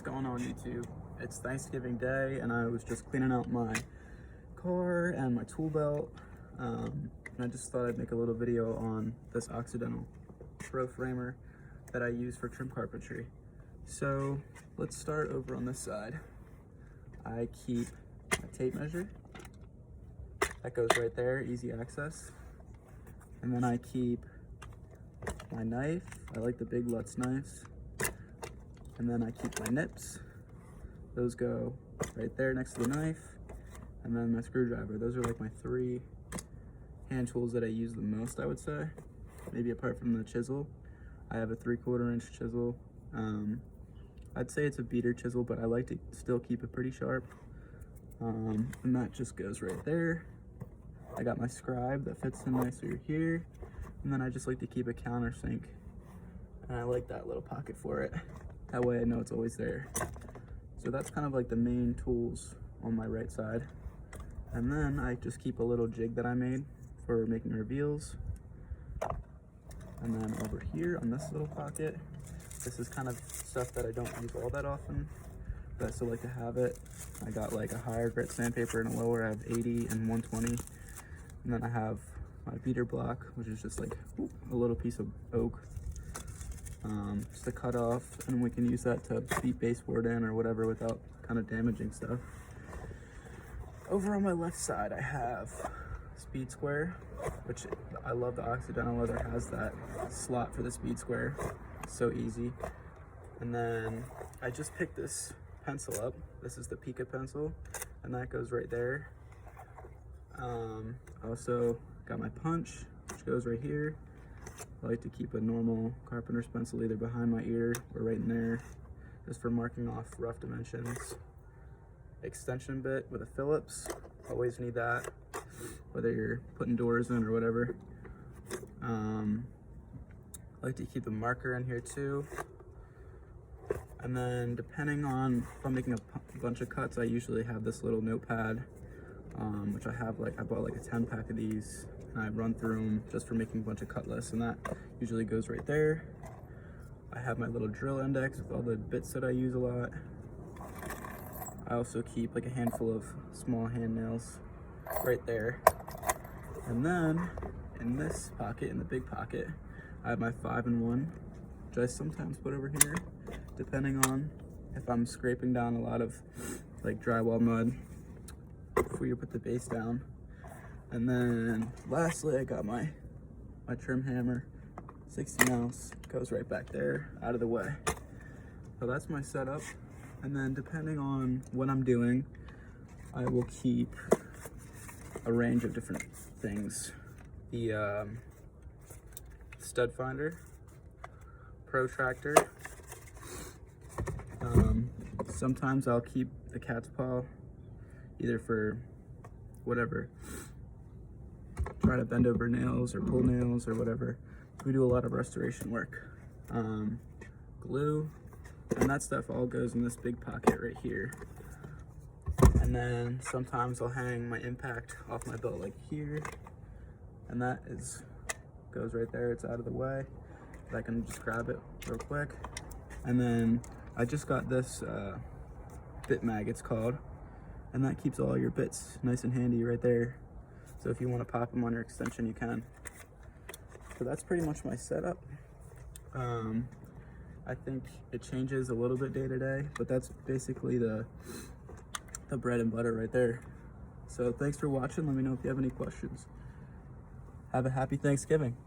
going on YouTube? It's Thanksgiving Day and I was just cleaning out my car and my tool belt, and I just thought I'd make a little video on this Occidental Pro framer that I use for trim carpentry. So let's start over on this side. I keep my tape measure. That goes right there, easy access. And then I keep my knife. I like the big Lutz knives. And then I keep my nips. Those go right there next to the knife. And then my screwdriver. Those are like my three hand tools that I use the most, I would say. Maybe apart from the chisel. I have a 3/4 inch chisel. I'd say it's a beater chisel, but I like to still keep it pretty sharp. And that just goes right there. I got my scribe that fits in nicer here. And then I just like to keep a countersink. And I like that little pocket for it. That way I know it's always there. So that's kind of like the main tools on my right side. And then I just keep a little jig that I made for making reveals. And then over here on this little pocket, this is kind of stuff that I don't use all that often, but I still like to have it. I got like a higher grit sandpaper and a lower. I have 80 and 120. And then I have my beater block, which is just like a little piece of oak, just to cut off, and we can use that to beat baseboard in or whatever without kind of damaging stuff. Over on my left side, I have speed square, which I love. The Occidental leather has that slot for the speed square. It's so easy. And then I just picked this pencil up. This is the Pica pencil, and that goes right there. I also got my punch, which goes right here. I like to keep a normal carpenter's pencil either behind my ear or right in there, just for marking off rough dimensions. Extension bit with a Phillips, always need that, whether you're putting doors in or whatever. I like to keep a marker in here too. And then depending on if I'm making a bunch of cuts, I usually have this little notepad, which I bought like a 10 pack of these, and I run through them just for making a bunch of cut lists, and that usually goes right there. I have my little drill index with all the bits that I use a lot. I also keep like a handful of small hand nails right there. And then in this pocket, in the big pocket, I have my 5-in-1, which I sometimes put over here, depending on if I'm scraping down a lot of like drywall mud before you put the base down. And then lastly, I got my trim hammer, 16 ounce, goes right back there, out of the way. So that's my setup. And then depending on what I'm doing, I will keep a range of different things. The stud finder, protractor. Sometimes I'll keep the cat's paw, either for whatever, try to bend over nails or pull nails or whatever. We do a lot of restoration work. Glue, and that stuff all goes in this big pocket right here. And then sometimes I'll hang my impact off my belt like here, and that goes right there. It's out of the way, but I can just grab it real quick. And then I just got this bit mag, it's called, and that keeps all your bits nice and handy right there. So if you want to pop them on your extension, you can. So that's pretty much my setup. I think it changes a little bit day to day, but that's basically the bread and butter right there. So thanks for watching. Let me know if you have any questions. Have a happy Thanksgiving.